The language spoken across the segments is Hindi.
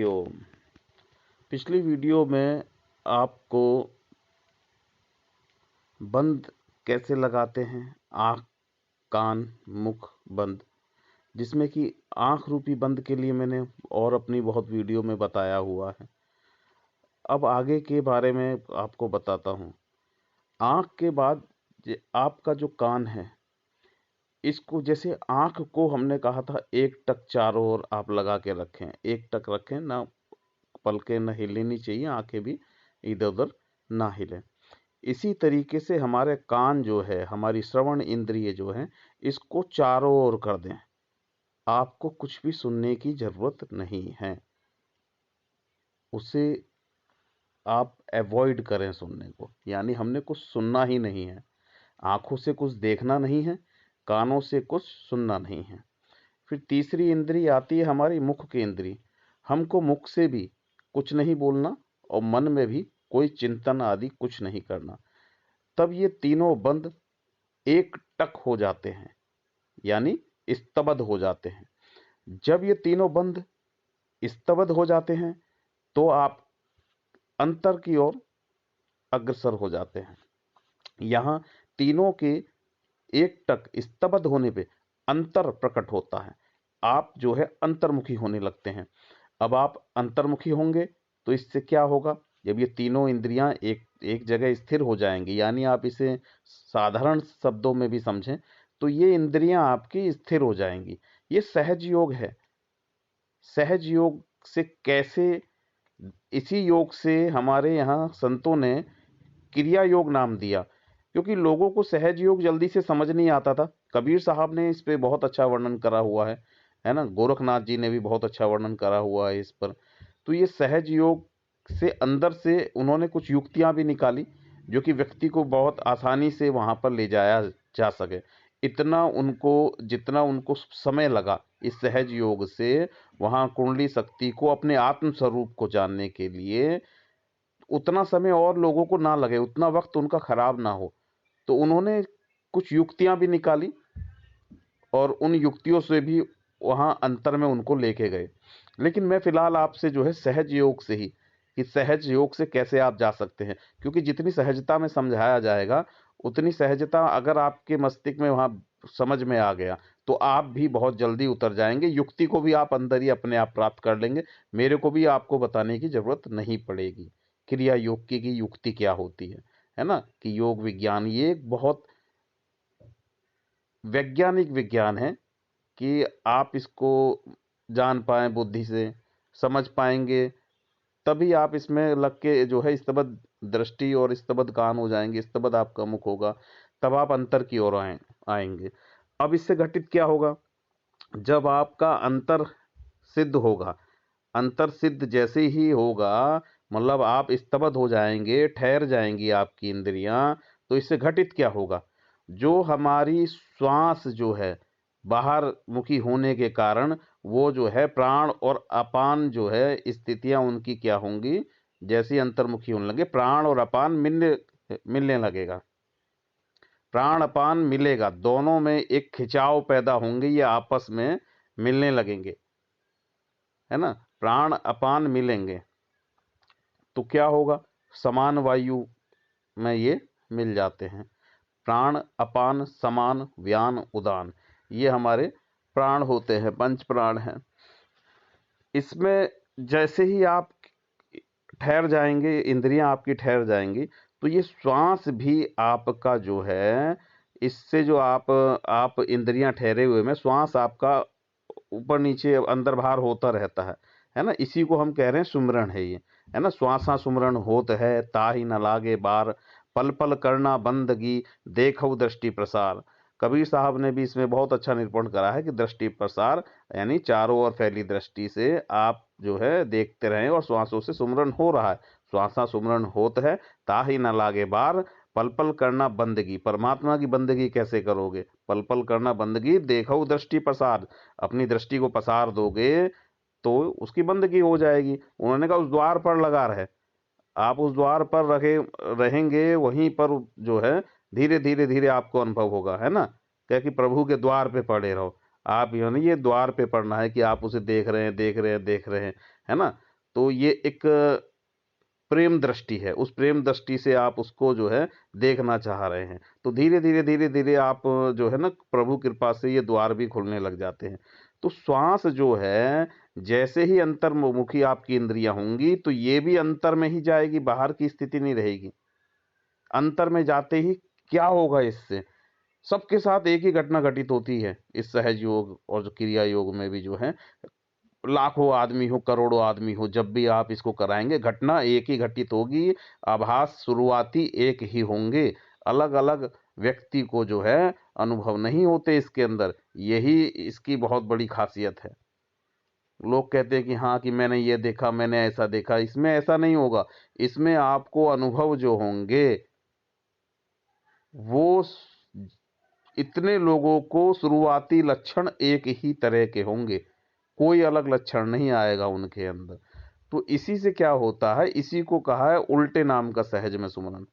हरिओम। पिछली वीडियो में आपको बंद कैसे लगाते हैं, आँख, कान, मुख बंद, जिसमें कि आँख रूपी बंद के लिए मैंने और अपनी बहुत वीडियो में बताया हुआ है। अब आगे के बारे में आपको बताता हूँ। आँख के बाद आपका जो कान है, इसको जैसे आँख को हमने कहा था एक टक चारों ओर आप लगा के रखें, एक टक रखें, ना पलकें न हिलनी चाहिए, आंखें भी इधर उधर ना हिलें। इसी तरीके से हमारे कान जो है, हमारी श्रवण इंद्रिय जो है, इसको चारों ओर कर दें। आपको कुछ भी सुनने की जरूरत नहीं है, उसे आप अवॉइड करें सुनने को, यानी हमने कुछ सुनना ही नहीं है। आंखों से कुछ देखना नहीं है, कानों से कुछ सुनना नहीं है। फिर तीसरी इंद्री आती है हमारी मुख की इंद्री। हमको मुख से भी कुछ नहीं बोलना और मन में भी कोई चिंतन आदि कुछ नहीं करना। तब ये तीनों बंद एक टक हो जाते हैं, यानी स्तब्ध हो जाते हैं। जब ये तीनों बंद स्तब्ध हो जाते हैं तो आप अंतर की ओर अग्रसर हो जाते हैं। यहां तीनों के एक टक स्तब्ध होने पे अंतर प्रकट होता है। आप जो है अंतर्मुखी होने लगते हैं। अब आप अंतर्मुखी होंगे तो इससे क्या होगा, जब ये तीनों इंद्रियां एक जगह स्थिर हो जाएंगी, यानी आप इसे साधारण शब्दों में भी समझें तो ये इंद्रियां आपकी स्थिर हो जाएंगी। ये सहज योग है। सहज योग से कैसे, इसी योग से हमारे यहाँ संतों ने क्रिया योग नाम दिया, क्योंकि लोगों को सहज योग जल्दी से समझ नहीं आता था। कबीर साहब ने इस पे बहुत अच्छा वर्णन करा हुआ है ना। गोरखनाथ जी ने भी बहुत अच्छा वर्णन करा हुआ है इस पर। तो ये सहज योग से अंदर से उन्होंने कुछ युक्तियां भी निकाली, जो कि व्यक्ति को बहुत आसानी से वहां पर ले जाया जा सके। जितना उनको समय लगा इस सहज योग से वहां कुंडली शक्ति को, अपने आत्म स्वरूप को जानने के लिए, उतना समय और लोगों को ना लगे, उतना वक्त उनका खराब ना हो। तो उन्होंने कुछ युक्तियां भी निकाली और उन युक्तियों से भी वहां अंतर में उनको लेके गए। लेकिन मैं फिलहाल आपसे जो है सहज योग से ही, कि सहज योग से कैसे आप जा सकते हैं, क्योंकि जितनी सहजता में समझाया जाएगा उतनी सहजता अगर आपके मस्तिष्क में वहां समझ में आ गया तो आप भी बहुत जल्दी उतर जाएंगे। युक्ति को भी आप अंदर ही अपने आप प्राप्त कर लेंगे। मेरे को भी आपको बताने की जरूरत नहीं पड़ेगी क्रिया योग की युक्ति क्या होती है ना। कि योग विज्ञान ये एक बहुत वैज्ञानिक विज्ञान है कि आप इसको जान पाए, बुद्धि से समझ पाएंगे, तभी आप इसमें लग के जो है स्तब्ध दृष्टि और स्तब्ध कान हो जाएंगे, स्तब्ध आपका मुख होगा, तब आप अंतर की ओर आएंगे। अब इससे घटित क्या होगा, जब आपका अंतर सिद्ध होगा, अंतर सिद्ध जैसे ही होगा, मतलब आप स्तब्ध हो जाएंगे, ठहर जाएंगी आपकी इंद्रियां, तो इससे घटित क्या होगा, जो हमारी श्वास जो है बाहर मुखी होने के कारण वो जो है प्राण और अपान जो है स्थितियां उनकी क्या होंगी, जैसी अंतर्मुखी होने लगे प्राण और अपान मिलने लगेगा। प्राण अपान मिलेगा, दोनों में एक खिंचाव पैदा होंगे, ये आपस में मिलने लगेंगे, है ना। प्राण अपान मिलेंगे तो क्या होगा, समान वायु में ये मिल जाते हैं। प्राण अपान समान व्यान उदान, ये हमारे प्राण होते हैं, पंच प्राण हैं। इसमें जैसे ही आप ठहर जाएंगे, इंद्रियां आपकी ठहर जाएंगी, तो ये श्वास भी आपका जो है, इससे जो आप इंद्रियां ठहरे हुए में श्वास आपका ऊपर नीचे अंदर बाहर होता रहता है ना। इसी को हम कह रहे हैं सुमरण है ये, है ना। श्वासा सुमरण होत है ताहि न लागे बार, पल पल करना बंदगी देखो दृष्टि प्रसार। कबीर साहब ने भी इसमें बहुत अच्छा निरूपण करा है कि दृष्टि प्रसार यानी चारों ओर फैली दृष्टि से आप जो है देखते रहें और श्वासों से सुमरण हो रहा है। श्वासा सुमरण होत है ताहि न लागे बार, पल पल करना बंदगी। परमात्मा की बंदगी कैसे करोगे, पल पल करना बंदगी देखो दृष्टि प्रसार, अपनी दृष्टि को पसार दोगे तो उसकी बंदगी हो जाएगी। उन्होंने कहा उस द्वार पर लगा रहे, आप उस द्वार पर रहेंगे, वहीं पर जो है धीरे धीरे धीरे आपको अनुभव होगा, है ना। क्या कि प्रभु के द्वार पे पड़े रहो आप, यानी ये द्वार पे पड़ना है कि आप उसे देख रहे हैं, देख रहे हैं, देख रहे हैं, है ना। तो ये एक प्रेम दृष्टि है, उस प्रेम दृष्टि से आप उसको जो है देखना चाह रहे हैं। तो धीरे-धीरे आप जो है ना प्रभु कृपा से ये द्वार भी खुलने लग जाते हैं। तो श्वास जो है जैसे ही अंतर्मुखी आपकी इंद्रियाँ होंगी तो ये भी अंतर में ही जाएगी, बाहर की स्थिति नहीं रहेगी। अंतर में जाते ही क्या होगा इससे? सबके साथ एक ही घटना घटित होती है इस सहज योग और जो क्रिया योग में भी जो है, लाखों आदमी हो, करोड़ों आदमी हो, जब भी आप इसको कराएंगे घटना एक ही घटित होगी, आभास शुरुआती एक ही होंगे, अलग अलग व्यक्ति को जो है अनुभव नहीं होते इसके अंदर। यही इसकी बहुत बड़ी खासियत है। लोग कहते हैं कि हाँ कि मैंने ये देखा, मैंने ऐसा देखा, इसमें ऐसा नहीं होगा। इसमें आपको अनुभव जो होंगे वो इतने लोगों को शुरुआती लक्षण एक ही तरह के होंगे, कोई अलग लक्षण नहीं आएगा उनके अंदर। तो इसी से क्या होता है, इसी को कहा है उल्टे नाम का सहज में सुमरन।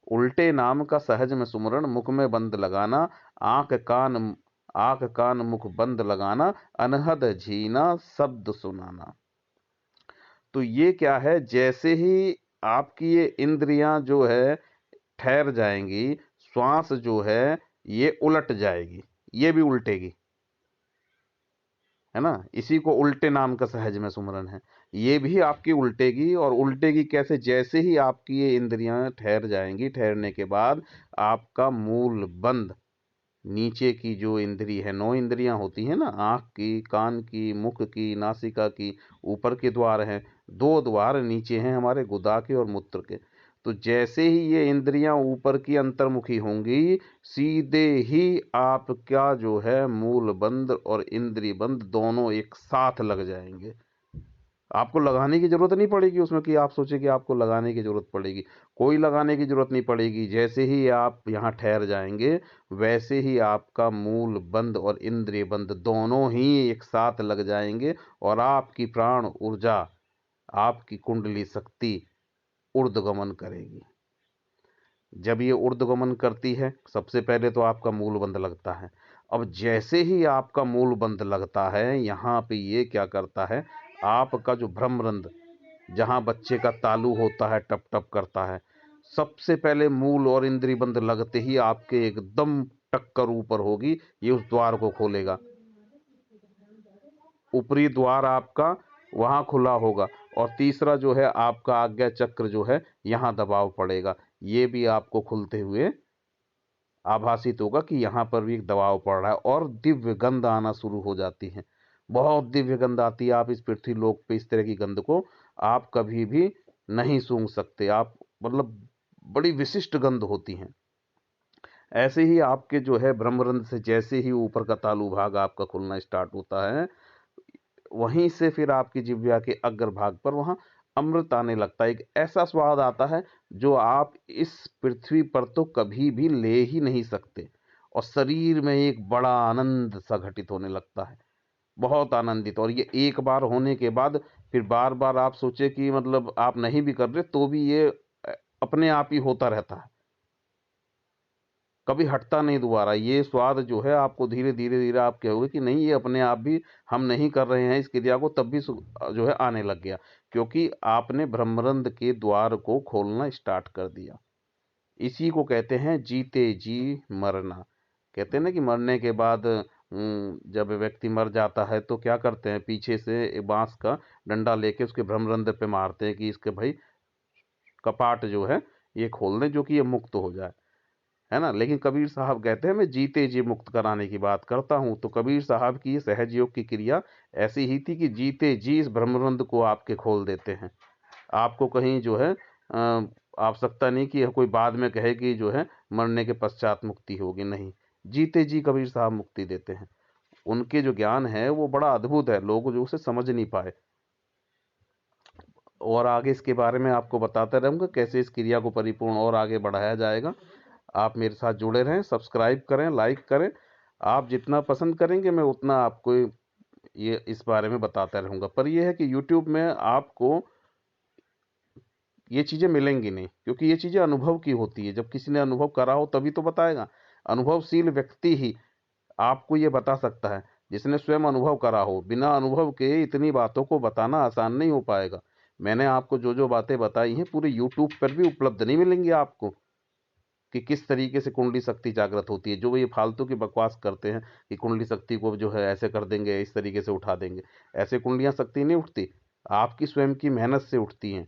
उल्टे नाम का सहज में सुमरन, मुख में बंद लगाना, आंख कान मुख बंद लगाना, अनहद झीना शब्द सुनाना। तो ये क्या है, जैसे ही आपकी ये इंद्रियां जो है ठहर जाएंगी, श्वास जो है ये उलट जाएगी, ये भी उल्टेगी, है ना। इसी को उल्टे नाम का सहज में सुमरन है। ये भी आपकी उल्टेगी, और उल्टेगी कैसे, जैसे ही आपकी ये इंद्रियां ठहर जाएंगी, ठहरने के बाद आपका मूल बंद, नीचे की जो इंद्री है, 9 इंद्रियां होती हैं ना, आंख की, कान की, मुख की, नासिका की, ऊपर के द्वार हैं, 2 द्वार नीचे हैं हमारे गुदा के और मूत्र के। तो जैसे ही ये इंद्रियां ऊपर की अंतर्मुखी होंगी, सीधे ही आपका जो है मूल बंद और इंद्रिय बंद दोनों एक साथ लग जाएंगे। आपको लगाने की जरूरत नहीं पड़ेगी उसमें कि आप सोचे कि आपको लगाने की जरूरत पड़ेगी, कोई लगाने की जरूरत नहीं पड़ेगी। जैसे ही आप यहाँ ठहर जाएंगे, वैसे ही आपका मूल बंद और इंद्रिय बंद दोनों ही एक साथ लग जाएंगे, और आपकी प्राण ऊर्जा, आपकी कुंडली शक्ति ऊर्ध्वगमन करेगी। जब ये ऊर्ध्वगमन करती है, सबसे पहले तो आपका मूल बंद लगता है। अब जैसे ही आपका मूल बंद लगता है, यहाँ पे ये क्या करता है, आपका जो भ्रमरंध्र, जहाँ बच्चे का तालू होता है, टप टप करता है, सबसे पहले मूल और इंद्रिय बंद लगते ही आपके एकदम टक्कर ऊपर होगी, ये उस द्वार को खोलेगा। ऊपरी द्वार आपका वहां खुला होगा, और तीसरा जो है आपका आज्ञा चक्र जो है, यहाँ दबाव पड़ेगा। ये भी आपको खुलते हुए आभासित होगा कि यहाँ पर भी एक दबाव पड़ रहा है, और दिव्य गंध आना शुरू हो जाती है। बहुत दिव्य गंध आती है। आप इस पृथ्वी लोक पे इस तरह की गंध को आप कभी भी नहीं सूंघ सकते। आप मतलब बड़ी विशिष्ट गंध होती हैं। ऐसे ही आपके जो है ब्रह्मरंध्र से जैसे ही ऊपर का तालु भाग आपका खुलना स्टार्ट होता है, वहीं से फिर आपकी जिह्वा के अग्र भाग पर वहां अमृत आने लगता है। एक ऐसा स्वाद आता है जो आप इस पृथ्वी पर तो कभी भी ले ही नहीं सकते, और शरीर में एक बड़ा आनंद सा घटित होने लगता है, बहुत आनंदित। और ये एक बार होने के बाद फिर बार बार आप सोचे कि मतलब आप नहीं भी कर रहे तो भी ये अपने आप ही होता रहता है, कभी हटता नहीं दोबारा। ये स्वाद जो है आपको धीरे धीरे धीरे आप कहोगे कि नहीं, ये अपने आप भी, हम नहीं कर रहे हैं इस क्रिया को तब भी जो है आने लग गया, क्योंकि आपने ब्रह्मरंध्र के द्वार को खोलना स्टार्ट कर दिया। इसी को कहते हैं जीते जी मरना। कहते हैं ना कि मरने के बाद जब व्यक्ति मर जाता है तो क्या करते हैं, पीछे से एक बांस का डंडा लेके उसके ब्रह्मरंध्र पे मारते हैं कि इसके भाई कपाट जो है ये खोल दें, जो कि ये मुक्त हो जाए, है ना। लेकिन कबीर साहब कहते हैं मैं जीते जी मुक्त कराने की बात करता हूं। तो कबीर साहब की सहज योग की क्रिया ऐसी ही थी कि जीते जी इस ब्रह्मरंध्र को आपके खोल देते हैं। आपको कहीं जो है आवश्यकता नहीं कि कोई बाद में कहे कि जो है मरने के पश्चात मुक्ति होगी, नहीं, जीते जी कबीर साहब मुक्ति देते हैं। उनके जो ज्ञान है वो बड़ा अद्भुत है, लोग जो उसे समझ नहीं पाए। और आगे इसके बारे में आपको बताता रहूंगा कैसे इस क्रिया को परिपूर्ण और आगे बढ़ाया जाएगा। आप मेरे साथ जुड़े रहें, सब्सक्राइब करें, लाइक करें। आप जितना पसंद करेंगे मैं उतना आपको ये इस बारे में बताता रहूंगा। पर यह है कि यूट्यूब में आपको ये चीज़ें मिलेंगी नहीं, क्योंकि ये चीज़ें अनुभव की होती है। जब किसी ने अनुभव करा हो तभी तो बताएगा। अनुभवशील व्यक्ति ही आपको ये बता सकता है, जिसने स्वयं अनुभव करा हो। बिना अनुभव के इतनी बातों को बताना आसान नहीं हो पाएगा, मैंने आपको जो जो बातें बताई हैं पूरे यूट्यूब पर भी उपलब्ध नहीं मिलेंगी आपको, कि किस तरीके से कुंडली शक्ति जागृत होती है। जो ये फालतू की बकवास करते हैं कि कुंडली शक्ति को जो है ऐसे कर देंगे, इस तरीके से उठा देंगे, ऐसे कुंडलियां शक्ति नहीं उठती, आपकी स्वयं की मेहनत से उठती हैं,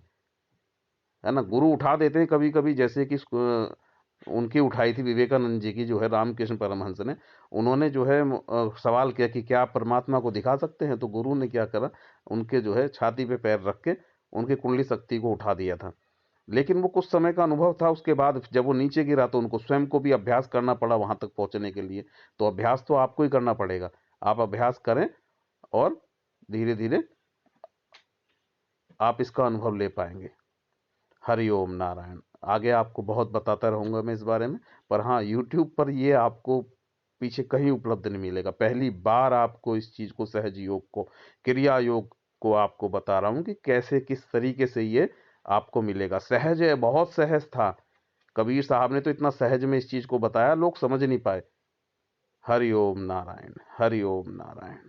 है ना। गुरु उठा देते हैं कभी कभी, जैसे कि उनकी उठाई थी विवेकानंद जी की, जो है रामकृष्ण परमहंस ने, उन्होंने जो है सवाल किया कि क्या आप परमात्मा को दिखा सकते हैं, तो गुरु ने क्या करा, उनके जो है छाती पे पैर रख के उनकी कुंडली शक्ति को उठा दिया था। लेकिन वो कुछ समय का अनुभव था, उसके बाद जब वो नीचे गिरा तो उनको स्वयं को भी अभ्यास करना पड़ा वहां तक पहुंचने के लिए। तो अभ्यास तो आपको ही करना पड़ेगा, आप अभ्यास करें और धीरे धीरे आप इसका अनुभव ले पाएंगे। हरि ओम नारायण। आगे आपको बहुत बताता रहूंगा मैं इस बारे में, पर हाँ, यूट्यूब पर ये आपको पीछे कहीं उपलब्ध नहीं मिलेगा। पहली बार आपको इस चीज को, सहज योग को, क्रिया योग को आपको बता रहा हूं कि कैसे किस तरीके से ये आपको मिलेगा। सहज है, बहुत सहज था। कबीर साहब ने तो इतना सहज में इस चीज को बताया, लोग समझ नहीं पाए। हरि ओम नारायण, हरि ओम नारायण।